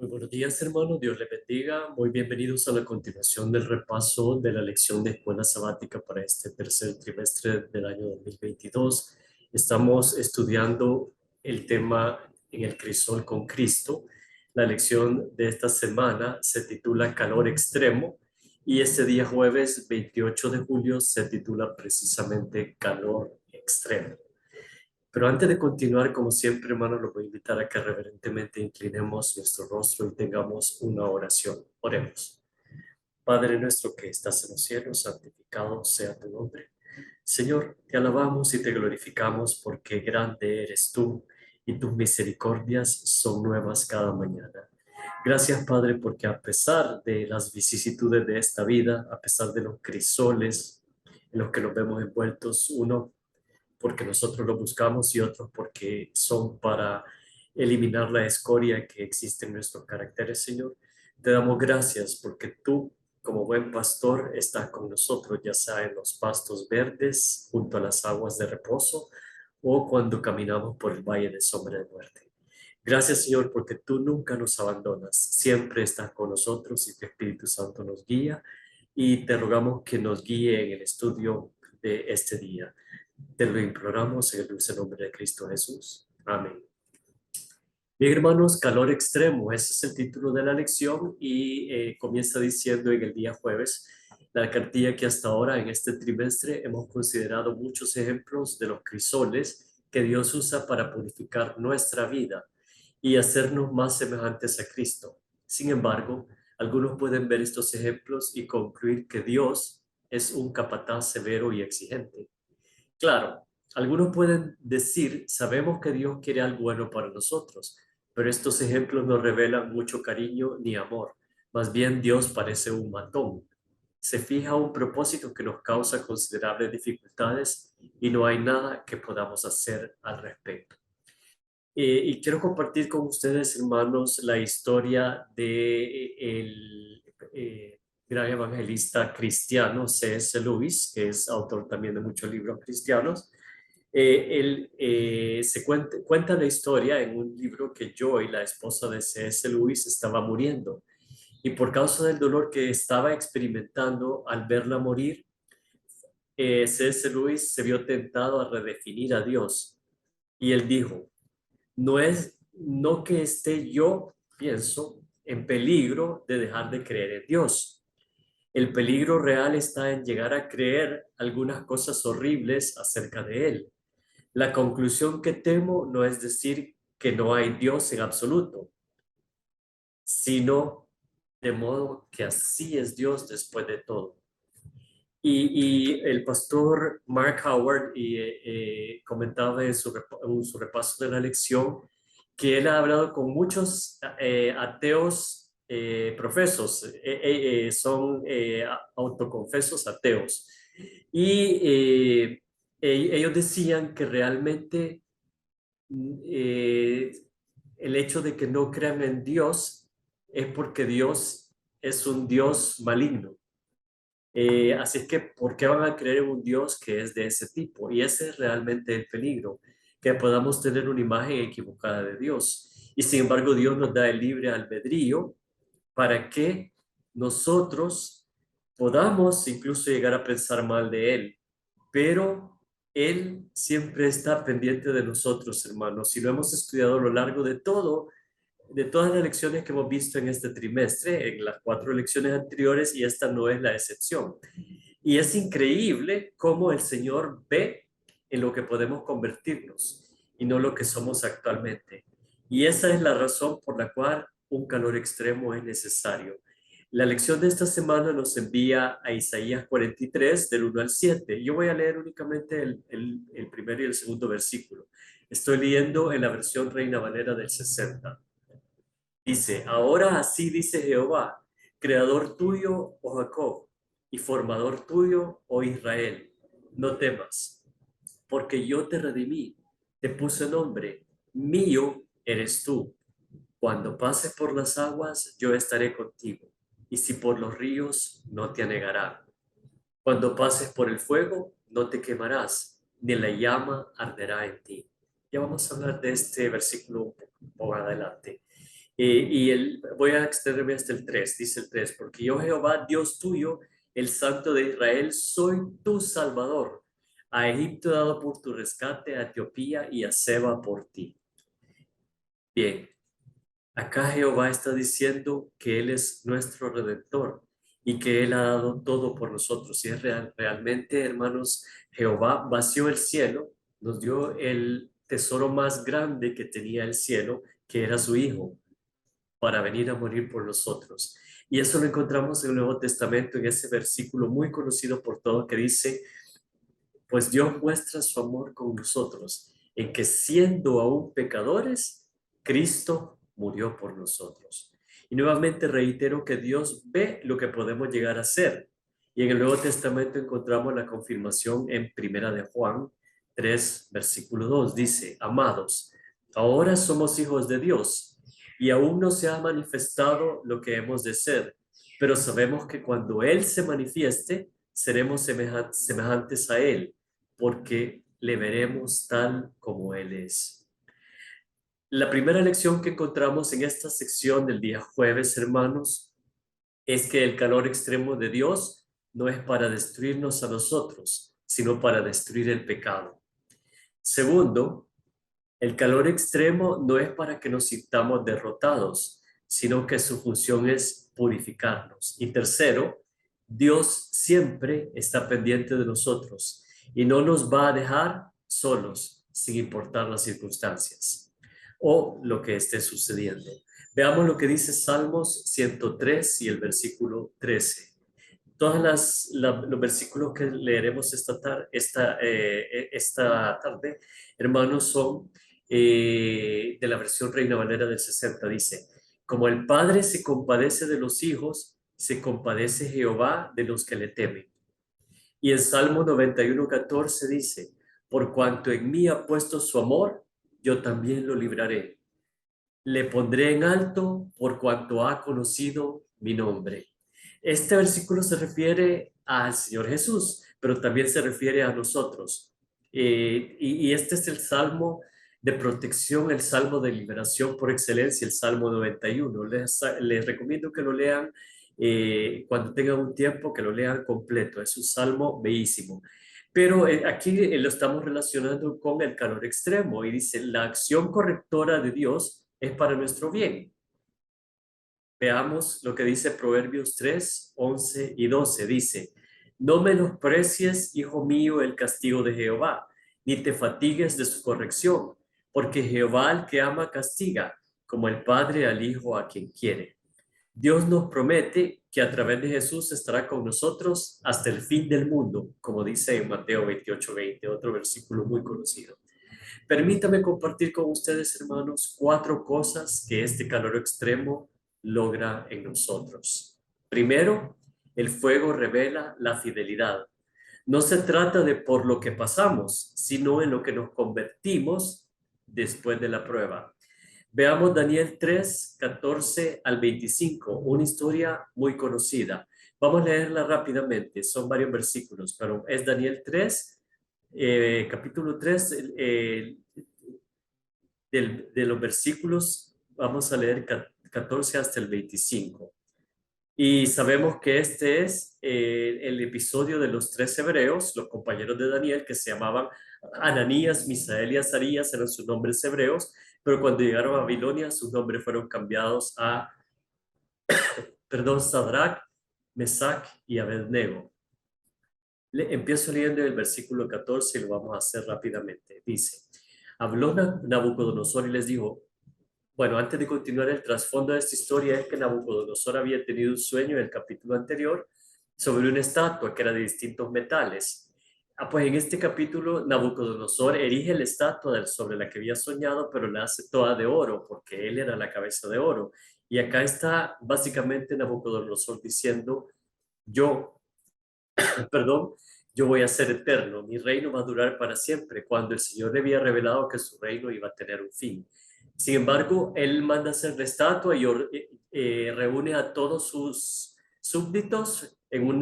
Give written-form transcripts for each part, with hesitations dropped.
Muy buenos días, hermano. Dios le bendiga. Muy bienvenidos a la continuación del repaso de la lección de escuela sabática para este tercer trimestre del año 2022. Estamos estudiando el tema en el crisol con Cristo. La lección de esta semana se titula Calor Extremo y este día jueves 28 de julio se titula precisamente Calor Extremo. Pero antes de continuar, como siempre, hermano, lo voy a invitar a que reverentemente inclinemos nuestro rostro y tengamos una oración. Oremos. Padre nuestro que estás en los cielos, santificado sea tu nombre. Señor, te alabamos y te glorificamos porque grande eres tú y tus misericordias son nuevas cada mañana. Gracias, Padre, porque a pesar de las vicisitudes de esta vida, a pesar de los crisoles en los que nos vemos envueltos, uno porque nosotros lo buscamos y otros porque son para eliminar la escoria que existe en nuestros caracteres, Señor. Te damos gracias porque tú, como buen pastor, estás con nosotros, ya sea en los pastos verdes, junto a las aguas de reposo, o cuando caminamos por el valle de sombra de muerte. Gracias, Señor, porque tú nunca nos abandonas, siempre estás con nosotros y tu Espíritu Santo nos guía, y te rogamos que nos guíe en el estudio de este día. Te lo imploramos en el dulce nombre de Cristo Jesús. Amén. Bien, hermanos, calor extremo, ese es el título de la lección y comienza diciendo en el día jueves la cartilla que hasta ahora en este trimestre hemos considerado muchos ejemplos de los crisoles que Dios usa para purificar nuestra vida y hacernos más semejantes a Cristo. Sin embargo, algunos pueden ver estos ejemplos y concluir que Dios es un capataz severo y exigente. Claro, algunos pueden decir, sabemos que Dios quiere algo bueno para nosotros, pero estos ejemplos no revelan mucho cariño ni amor. Más bien Dios parece un matón. Se fija un propósito que nos causa considerables dificultades y no hay nada que podamos hacer al respecto. Y quiero compartir con ustedes, hermanos, la historia de el gran evangelista cristiano C.S. Lewis, que es autor también de muchos libros cristianos. Él se cuenta la historia en un libro que Joy, la esposa de C.S. Lewis, estaba muriendo. Y por causa del dolor que estaba experimentando al verla morir, C.S. Lewis se vio tentado a redefinir a Dios. Y él dijo, no que esté yo, pienso, en peligro de dejar de creer en Dios. El peligro real está en llegar a creer algunas cosas horribles acerca de Él. La conclusión que temo no es decir que no hay Dios en absoluto, sino de modo que así es Dios después de todo. Y el pastor Mark Howard comentaba en su repaso de la lección que él ha hablado con muchos ateos profesos, son autoconfesos ateos. Y ellos decían que realmente eh, el hecho de que no crean en Dios es porque Dios es un Dios maligno. Así es que, ¿por qué van a creer en un Dios que es de ese tipo? Y ese es realmente el peligro, que podamos tener una imagen equivocada de Dios. Y sin embargo, Dios nos da el libre albedrío para que nosotros podamos incluso llegar a pensar mal de Él. Pero Él siempre está pendiente de nosotros, hermanos, y lo hemos estudiado a lo largo de todas las lecciones que hemos visto en este trimestre, en las 4 lecciones anteriores, y esta no es la excepción. Y es increíble cómo el Señor ve en lo que podemos convertirnos y no lo que somos actualmente. Y esa es la razón por la cual un calor extremo es necesario. La lección de esta semana nos envía a Isaías 43, del 1 al 7. Yo voy a leer únicamente el primero y el segundo versículo. Estoy leyendo en la versión Reina Valera del 60. Dice, ahora así dice Jehová, creador tuyo, oh Jacob, y formador tuyo, oh Israel, no temas, porque yo te redimí, te puse nombre, mío eres tú. Cuando pases por las aguas, yo estaré contigo, y si por los ríos, no te anegarán. Cuando pases por el fuego, no te quemarás, ni la llama arderá en ti. Ya vamos a hablar de este versículo un poco adelante. Voy a extenderme hasta el 3, dice el 3, porque yo Jehová, Dios tuyo, el Santo de Israel, soy tu Salvador. A Egipto he dado por tu rescate, a Etiopía y a Seba por ti. Bien, acá Jehová está diciendo que Él es nuestro Redentor y que Él ha dado todo por nosotros. Y es realmente, hermanos, Jehová vació el cielo, nos dio el tesoro más grande que tenía el cielo, que era su Hijo, para venir a morir por nosotros. Y eso lo encontramos en el Nuevo Testamento, en ese versículo muy conocido por todos que dice, pues Dios muestra su amor con nosotros, en que siendo aún pecadores, Cristo murió por nosotros. Y nuevamente reitero que Dios ve lo que podemos llegar a ser. Y en el Nuevo Testamento encontramos la confirmación en Primera de Juan 3, versículo 2. Dice, amados, ahora somos hijos de Dios y aún no se ha manifestado lo que hemos de ser, pero sabemos que cuando Él se manifieste, seremos semejantes a Él, porque le veremos tal como Él es. La primera lección que encontramos en esta sección del día jueves, hermanos, es que el calor extremo de Dios no es para destruirnos a nosotros, sino para destruir el pecado. Segundo, el calor extremo no es para que nos sintamos derrotados, sino que su función es purificarnos. Y tercero, Dios siempre está pendiente de nosotros y no nos va a dejar solos, sin importar las circunstancias o lo que esté sucediendo. Veamos lo que dice Salmos 103 y el versículo 13. Los versículos que leeremos esta tarde, hermanos, son de la versión Reina Valera del 60. Dice, como el Padre se compadece de los hijos, se compadece Jehová de los que le temen. Y en Salmo 91:14 dice, por cuanto en mí ha puesto su amor, yo también lo libraré. Le pondré en alto por cuanto ha conocido mi nombre. Este versículo se refiere al Señor Jesús, pero también se refiere a nosotros. Y este es el salmo de protección, el salmo de liberación por excelencia, el Salmo 91. Les recomiendo que lo lean cuando tengan un tiempo, que lo lean completo. Es un salmo bellísimo. Pero aquí lo estamos relacionando con el calor extremo y dice, la acción correctora de Dios es para nuestro bien. Veamos lo que dice Proverbios 3, 11 y 12. Dice, no menosprecies, hijo mío, el castigo de Jehová, ni te fatigues de su corrección, porque Jehová al que ama castiga, como el padre al hijo a quien quiere. Dios nos promete que a través de Jesús estará con nosotros hasta el fin del mundo, como dice en Mateo 28:20, otro versículo muy conocido. Permítame compartir con ustedes, hermanos, 4 cosas que este calor extremo logra en nosotros. Primero, el fuego revela la fidelidad. No se trata de por lo que pasamos, sino en lo que nos convertimos después de la prueba. Veamos Daniel 3, 14 al 25, una historia muy conocida. Vamos a leerla rápidamente, son varios versículos, pero es Daniel 3, capítulo 3, de los versículos, vamos a leer 14 hasta el 25. Y sabemos que este es el episodio de los 3 hebreos, los compañeros de Daniel, que se llamaban Ananías, Misael y Azarías, eran sus nombres hebreos, pero cuando llegaron a Babilonia, sus nombres fueron cambiados a, Sadrach, Mesach y Abednego. Empiezo leyendo el versículo 14 y lo vamos a hacer rápidamente. Dice, habló Nabucodonosor y les dijo, bueno, antes de continuar, el trasfondo de esta historia es que Nabucodonosor había tenido un sueño en el capítulo anterior sobre una estatua que era de distintos metales. Pues en este capítulo Nabucodonosor erige la estatua sobre la que había soñado, pero la hace toda de oro, porque él era la cabeza de oro. Y acá está básicamente Nabucodonosor diciendo, yo, perdón, yo voy a ser eterno, mi reino va a durar para siempre, cuando el Señor le había revelado que su reino iba a tener un fin. Sin embargo, él manda hacer la estatua y reúne a todos sus súbditos en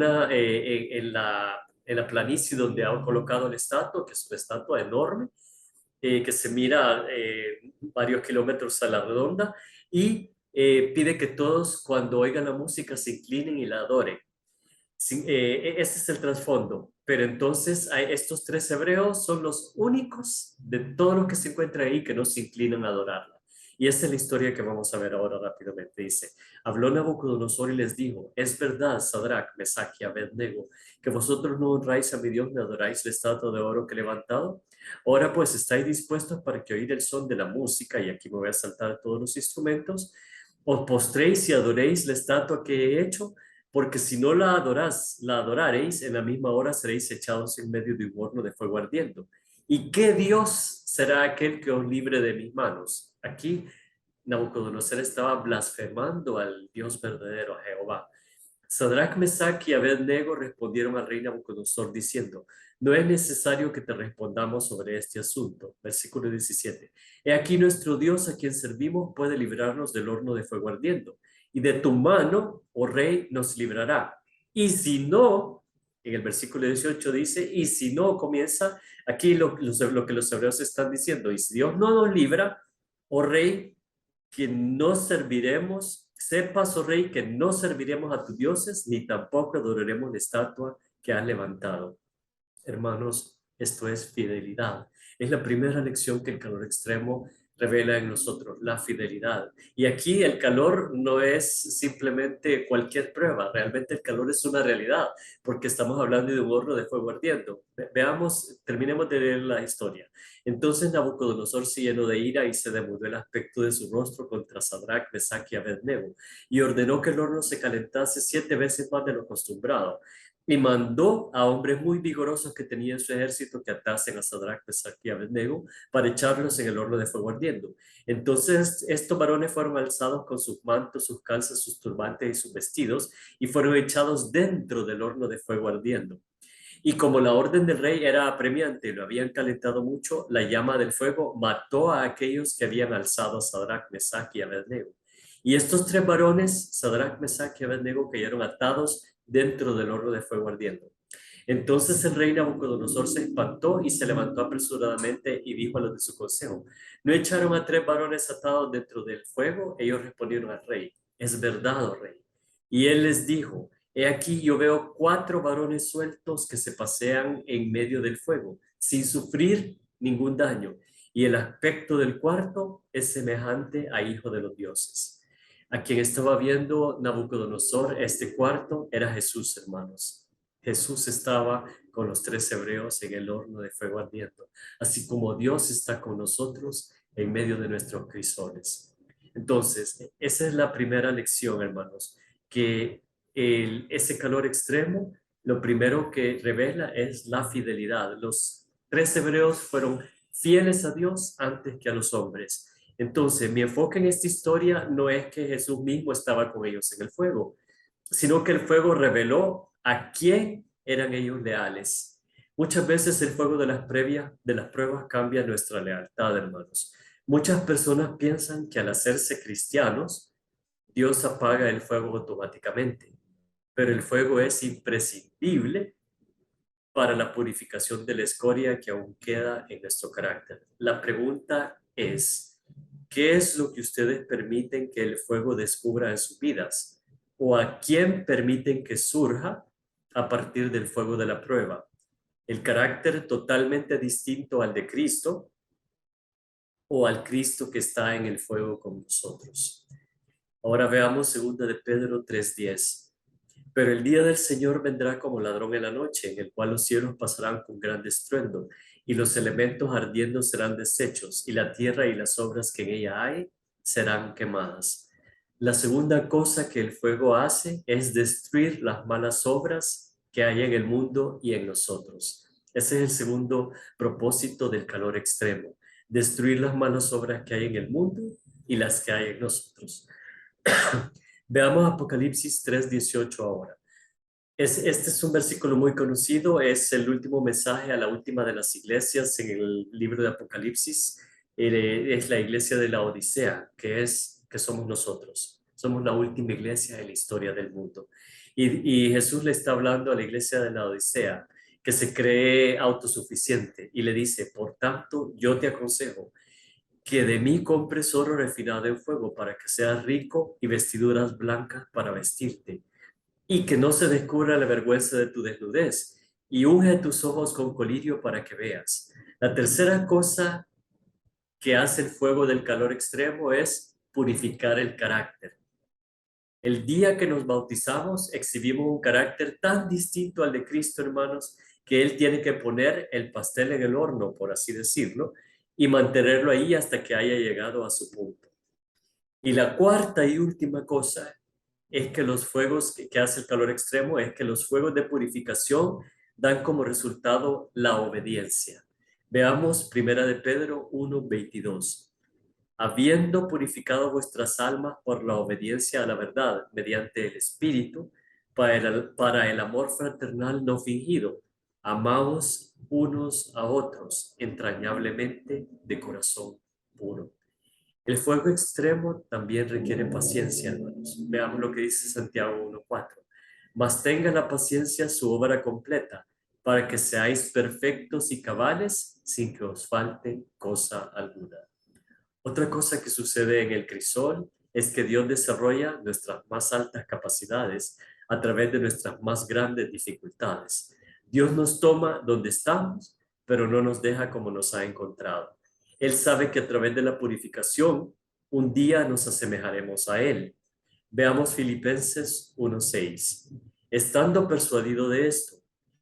la planicie donde ha colocado la estatua, que es una estatua enorme, que se mira varios kilómetros a la redonda, y pide que todos cuando oigan la música se inclinen y la adoren. Sí, ese es el trasfondo. Pero entonces estos tres hebreos son los únicos de todo lo que se encuentra ahí que no se inclinan a adorarla. Y esa es la historia que vamos a ver ahora rápidamente. Dice, habló Nabucodonosor y les dijo, es verdad, Sadrach, Mesach y Abednego, que vosotros no honráis a mi Dios ni adoráis la estatua de oro que he levantado. Ahora pues estáis dispuestos para que oír el son de la música, y aquí me voy a saltar todos los instrumentos, os postréis y adoréis la estatua que he hecho, porque si no la adoraréis, en la misma hora seréis echados en medio de un horno de fuego ardiendo. ¿Y qué Dios será aquel que os libre de mis manos? Aquí Nabucodonosor estaba blasfemando al Dios verdadero, a Jehová. Sadrach, Mesach y Abednego respondieron al rey Nabucodonosor diciendo, no es necesario que te respondamos sobre este asunto. Versículo 17. He aquí nuestro Dios a quien servimos puede librarnos del horno de fuego ardiendo, y de tu mano, oh rey, nos librará. Y si no, en el versículo 18 dice, y si no, comienza aquí lo que los hebreos están diciendo, y si Dios no nos libra, oh rey, que no serviremos, sepas, oh rey, que no serviremos a tus dioses, ni tampoco adoraremos la estatua que has levantado. Hermanos, esto es fidelidad. Es la primera lección que el calor extremo revela en nosotros, la fidelidad. Y aquí el calor no es simplemente cualquier prueba, realmente el calor es una realidad, porque estamos hablando de un horno de fuego ardiendo. Veamos, terminemos de leer la historia. Entonces Nabucodonosor se llenó de ira y se demudó el aspecto de su rostro contra Sadrach, Mesach y Abednego, y ordenó que el horno se calentase 7 veces más de lo acostumbrado y mandó a hombres muy vigorosos que tenía en su ejército que atasen a Sadrach, Mesach y Abednego para echarlos en el horno de fuego ardiendo. Entonces estos varones fueron alzados con sus mantos, sus calzas, sus turbantes y sus vestidos y fueron echados dentro del horno de fuego ardiendo. Y como la orden del rey era apremiante y lo habían calentado mucho, la llama del fuego mató a aquellos que habían alzado a Sadrach, Mesach y Abednego. Y estos tres varones, Sadrach, Mesach y Abednego, cayeron atados dentro del horno de fuego ardiendo. Entonces el rey Nabucodonosor se espantó y se levantó apresuradamente y dijo a los de su consejo, ¿no echaron a tres varones atados dentro del fuego? Ellos respondieron al rey, es verdad, oh rey. Y él les dijo, he aquí yo veo 4 varones sueltos que se pasean en medio del fuego, sin sufrir ningún daño, y el aspecto del cuarto es semejante a hijo de los dioses. A quien estaba viendo Nabucodonosor, este cuarto era Jesús, hermanos. Jesús estaba con los tres hebreos en el horno de fuego ardiendo, así como Dios está con nosotros en medio de nuestros crisoles. Entonces, esa es la primera lección, hermanos, que ese calor extremo, lo primero que revela es la fidelidad. Los tres hebreos fueron fieles a Dios antes que a los hombres. Entonces, mi enfoque en esta historia no es que Jesús mismo estaba con ellos en el fuego, sino que el fuego reveló a quién eran ellos leales. Muchas veces el fuego de las pruebas cambia nuestra lealtad, hermanos. Muchas personas piensan que al hacerse cristianos, Dios apaga el fuego automáticamente, pero el fuego es imprescindible para la purificación de la escoria que aún queda en nuestro carácter. La pregunta es, ¿qué es lo que ustedes permiten que el fuego descubra en sus vidas? ¿O a quién permiten que surja a partir del fuego de la prueba? ¿El carácter totalmente distinto al de Cristo o al Cristo que está en el fuego con nosotros? Ahora veamos 2 de Pedro 3:10. Pero el día del Señor vendrá como ladrón en la noche, en el cual los cielos pasarán con gran estruendo, y los elementos ardiendo serán deshechos, y la tierra y las obras que en ella hay serán quemadas. La segunda cosa que el fuego hace es destruir las malas obras que hay en el mundo y en nosotros. Ese es el segundo propósito del calor extremo, destruir las malas obras que hay en el mundo y las que hay en nosotros. Veamos Apocalipsis 3:18 ahora. Este es un versículo muy conocido, es el último mensaje a la última de las iglesias en el libro de Apocalipsis. Es la iglesia de la Odisea, que somos nosotros. Somos la última iglesia en la historia del mundo. Y Jesús le está hablando a la iglesia de la Odisea, que se cree autosuficiente, y le dice, por tanto, yo te aconsejo, que de mí compres oro refinado en fuego para que seas rico y vestiduras blancas para vestirte y que no se descubra la vergüenza de tu desnudez y unge tus ojos con colirio para que veas. La tercera cosa que hace el fuego del calor extremo es purificar el carácter. El día que nos bautizamos, exhibimos un carácter tan distinto al de Cristo, hermanos, que Él tiene que poner el pastel en el horno, por así decirlo, y mantenerlo ahí hasta que haya llegado a su punto. Y la cuarta y última cosa es que los fuegos que hace el calor extremo es que los fuegos de purificación dan como resultado la obediencia. Veamos Primera de Pedro 1:22. Habiendo purificado vuestras almas por la obediencia a la verdad mediante el Espíritu, para el amor fraternal no fingido, amaos unos a otros entrañablemente de corazón puro. El fuego extremo también requiere paciencia, hermanos. Veamos lo que dice Santiago 1:4. Mas tenga la paciencia su obra completa, para que seáis perfectos y cabales sin que os falte cosa alguna. Otra cosa que sucede en el crisol es que Dios desarrolla nuestras más altas capacidades a través de nuestras más grandes dificultades. Dios nos toma donde estamos, pero no nos deja como nos ha encontrado. Él sabe que a través de la purificación, un día nos asemejaremos a Él. Veamos Filipenses 1:6. Estando persuadido de esto,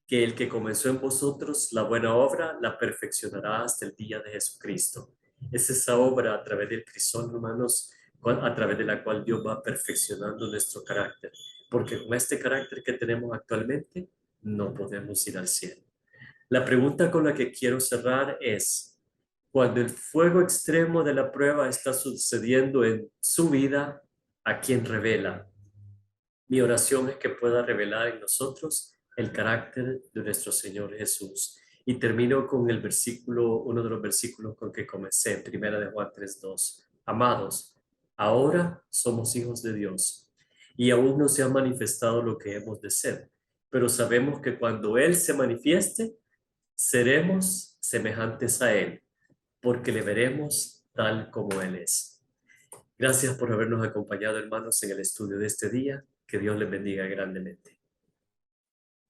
que el que comenzó en vosotros la buena obra la perfeccionará hasta el día de Jesucristo. Es esa obra a través del crisol, hermanos, a través de la cual Dios va perfeccionando nuestro carácter. Porque con este carácter que tenemos actualmente, no podemos ir al cielo. La pregunta con la que quiero cerrar es, cuando el fuego extremo de la prueba está sucediendo en su vida, ¿a quién revela? Mi oración es que pueda revelar en nosotros el carácter de nuestro Señor Jesús. Y termino con el versículo, uno de los versículos con que comencé, Primera de Juan 3:2. Amados, ahora somos hijos de Dios y aún no se ha manifestado lo que hemos de ser, pero sabemos que cuando Él se manifieste, seremos semejantes a Él, porque le veremos tal como Él es. Gracias por habernos acompañado, hermanos, en el estudio de este día. Que Dios les bendiga grandemente.